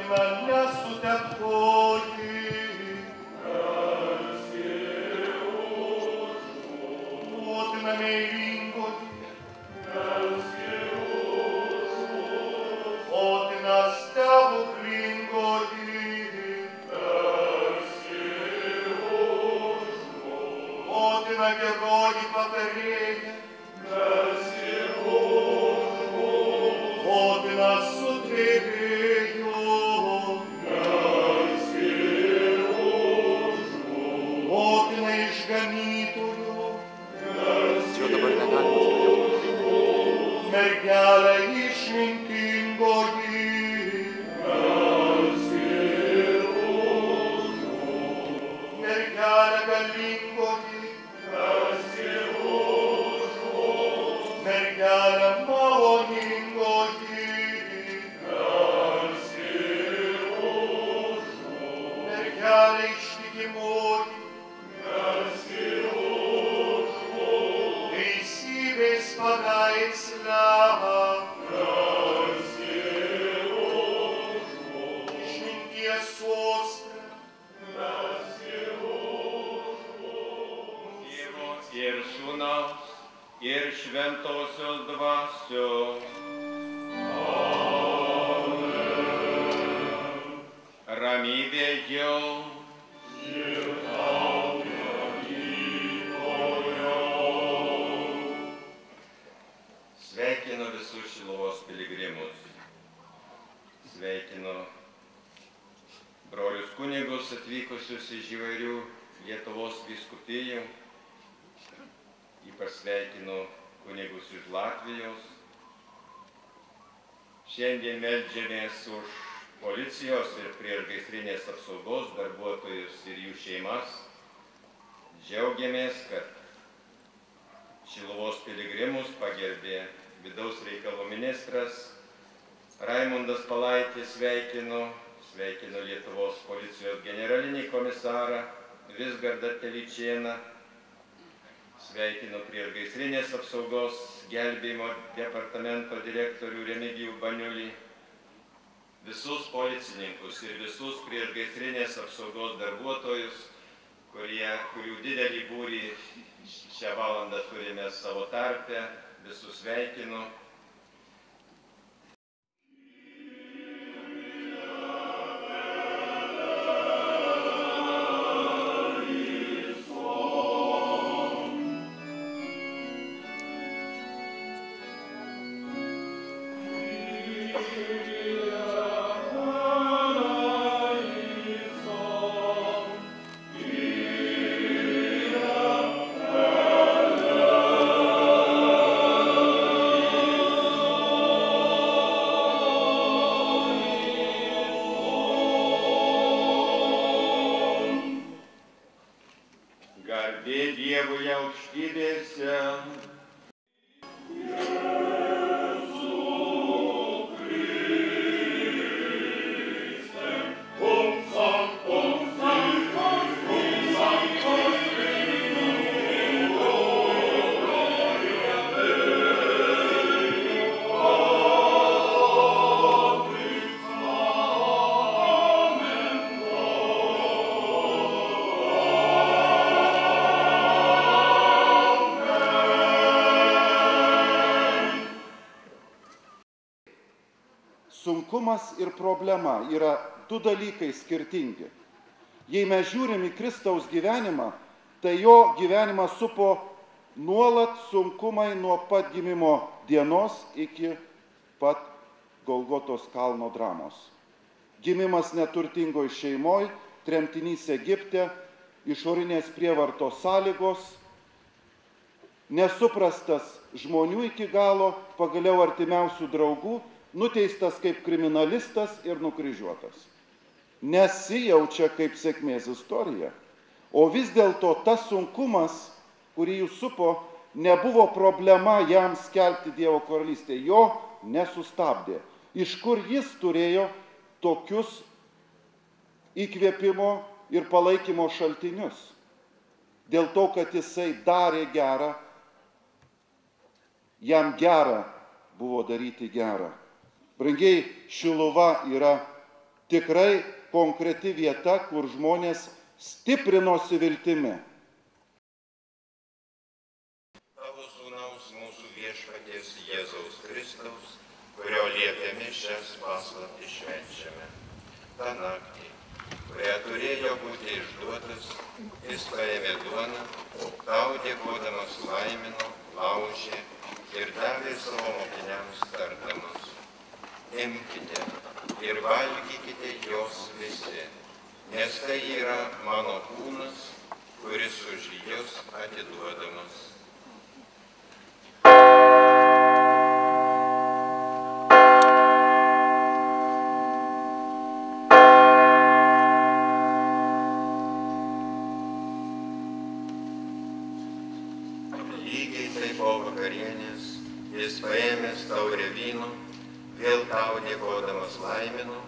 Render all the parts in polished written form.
motina nesuteptoji, motina meilingoji, motina stebuklingoji, motina geroji patarėja, motina sutvėrėjo, motina išganytojo, mergelė išmintingoji, mergelė galingoji, mergelė maloningoji, mergelė ištikimoji, teisybės paveiksle, išminties soste, Tėvo ir Sūnaus ir Šventosios Dvasios. Ramybė jums. Sveikinu visus Šiluvos piligrimus. Sveikinu brolius kunigus atvykusius iš įvairių Lietuvos vyskupijų. Ypač sveikinu kunigus iš Latvijos. Šiandien meldžiamės už policijos ir priešgaisrinės apsaugos darbuotojus ir jų šeimas. Džiaugiamės, kad Šiluvos piligrimus pagerbė vidaus reikalų ministras Raimundas Palaitis. Sveikinu Lietuvos policijos generalinį komisarą Vizgardą Telyčėną. Sveikinu priešgaisrinės apsaugos gelbėjimo departamento direktorių Remigijų Baniulį, visus policininkus ir visus priešgaisrinės apsaugos darbuotojus, kurių didelį būrį šią valandą turime savo tarpe. Visus sveikinu. Garbė Dievui aukštybėse. Sunkumas ir problema yra du dalykai skirtingi. Jei mes žiūrim į Kristaus gyvenimą, tai jo gyvenimą supo nuolat sunkumai nuo pat gimimo dienos iki pat Golgotos kalno dramos. Gimimas neturtingoj šeimoj, tremtinys Egipte, išorinės prievartos sąlygos, nesuprastas žmonių iki galo, pagaliau artimiausių draugų, nuteistas kaip kriminalistas ir nukryžiuotas. Nesijaučia kaip sėkmės istorija. O vis dėlto tas sunkumas, kurį jų supo, nebuvo problema jam skelbti Dievo karalystę. Jo nesustabdė. Iš kur jis turėjo tokius įkvėpimo ir palaikymo šaltinius? Dėl to, kad jisai darė gerą, jam gera buvo daryti gerą. Brangiai, Šiluva yra tikrai konkreti vieta, kur žmonės stiprinosi viltimi. Tavo sūnaus mūsų viešpaties Jėzaus Kristaus, kurio liepiami šias paslaptis švenčiame. Ta naktį, kurią turėjo būti išduotas, jis paėmė duoną, tau dėkodamas laimino, laužė ir davė savo mokiniams tardamas: imkite ir valgykite jos visi, nes tai yra mano kūnas, kuris už jus atiduodamas. Lygiai taip po vakarienės jis paėmęs taurę vyno, vėl tau dėkodamas laimino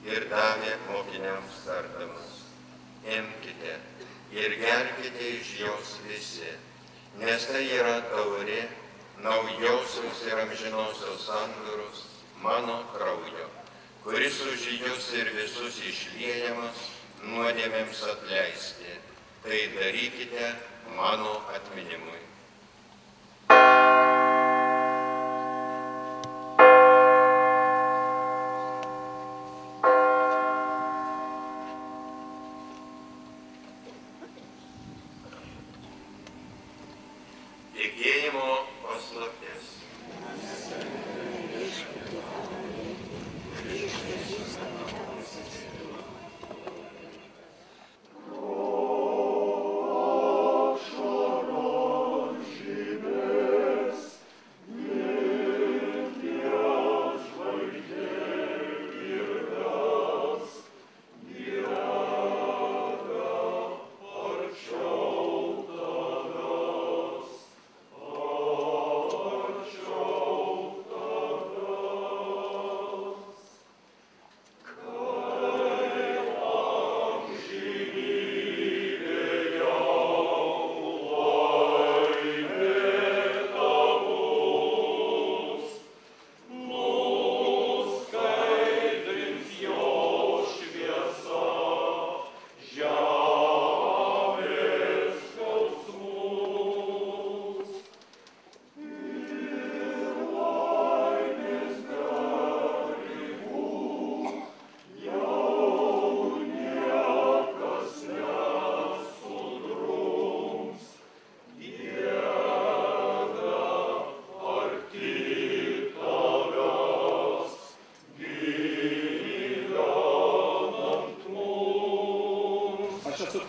ir davė mokiniams tardamas: imkite ir gerkite iš jos visi, nes tai yra taurė naujosios ir amžinosios sandoros mano kraujo, kuris už jus ir visus išliejamas nuodėmėms atleisti. Tai darykite mano atminimui. Tikėjimo paslaptis.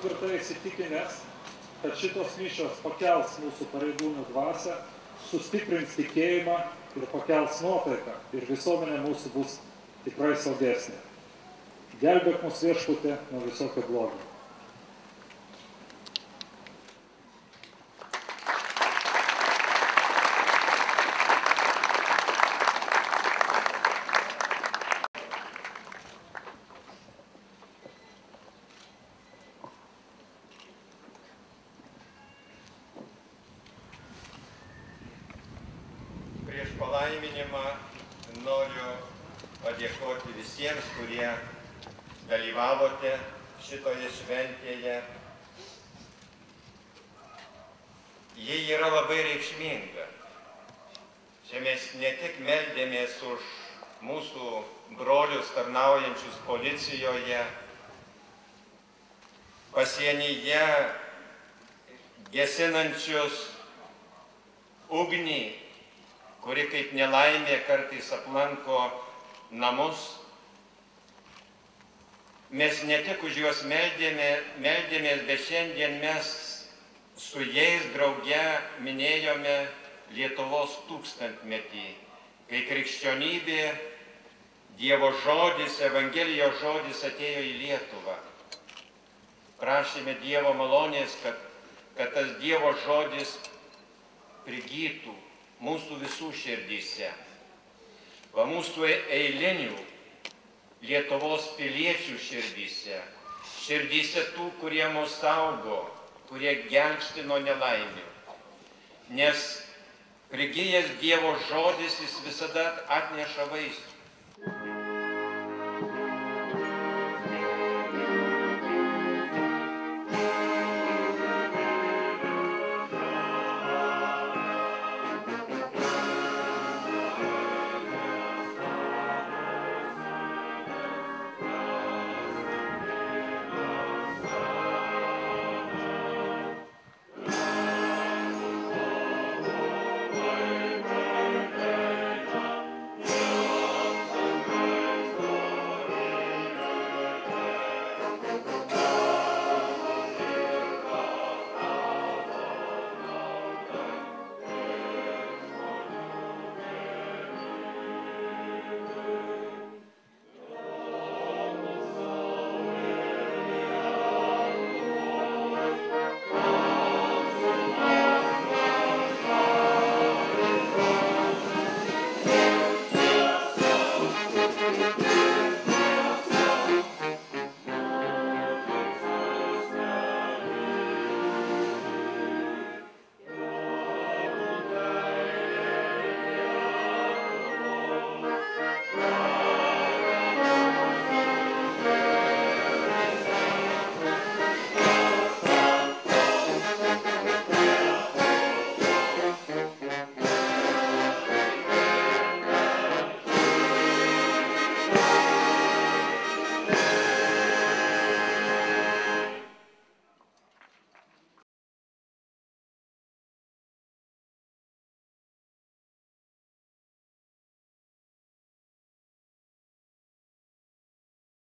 Tvirtai įsitikinęs, kad šitos mišios pakels mūsų pareigūnų dvasią, sustiprins tikėjimą ir pakels nuotaiką ir visuomenė mūsų bus tikrai saugesnė. Gelbėk mus Viešpatie nuo visokio blogio. Prieš palaiminimą noriu padėkoti visiems, kurie dalyvavote šitoje šventėje. Ji yra labai reikšminga. Čia mes ne tik meldėmės už mūsų brolius tarnaujančius policijoje, pasienyje, gesinančius ugnį, kuri kaip nelaimė kartais aplanko namus. Mes ne tik už juos meldėmės, bet šiandien mes su jais drauge minėjome Lietuvos tūkstantmetį, kai krikščionybė, Dievo žodis, Evangelijos žodis atėjo į Lietuvą. Prašėme Dievo malonės, kad tas Dievo žodis prigytų mūsų visų širdyse. Va mūsų eilinių Lietuvos piliečių širdyse, širdyse tų, kurie mus saugo, kurie gelbsti nuo nelaimių. Nes prigijęs Dievo žodis jis visada atneša vaisių.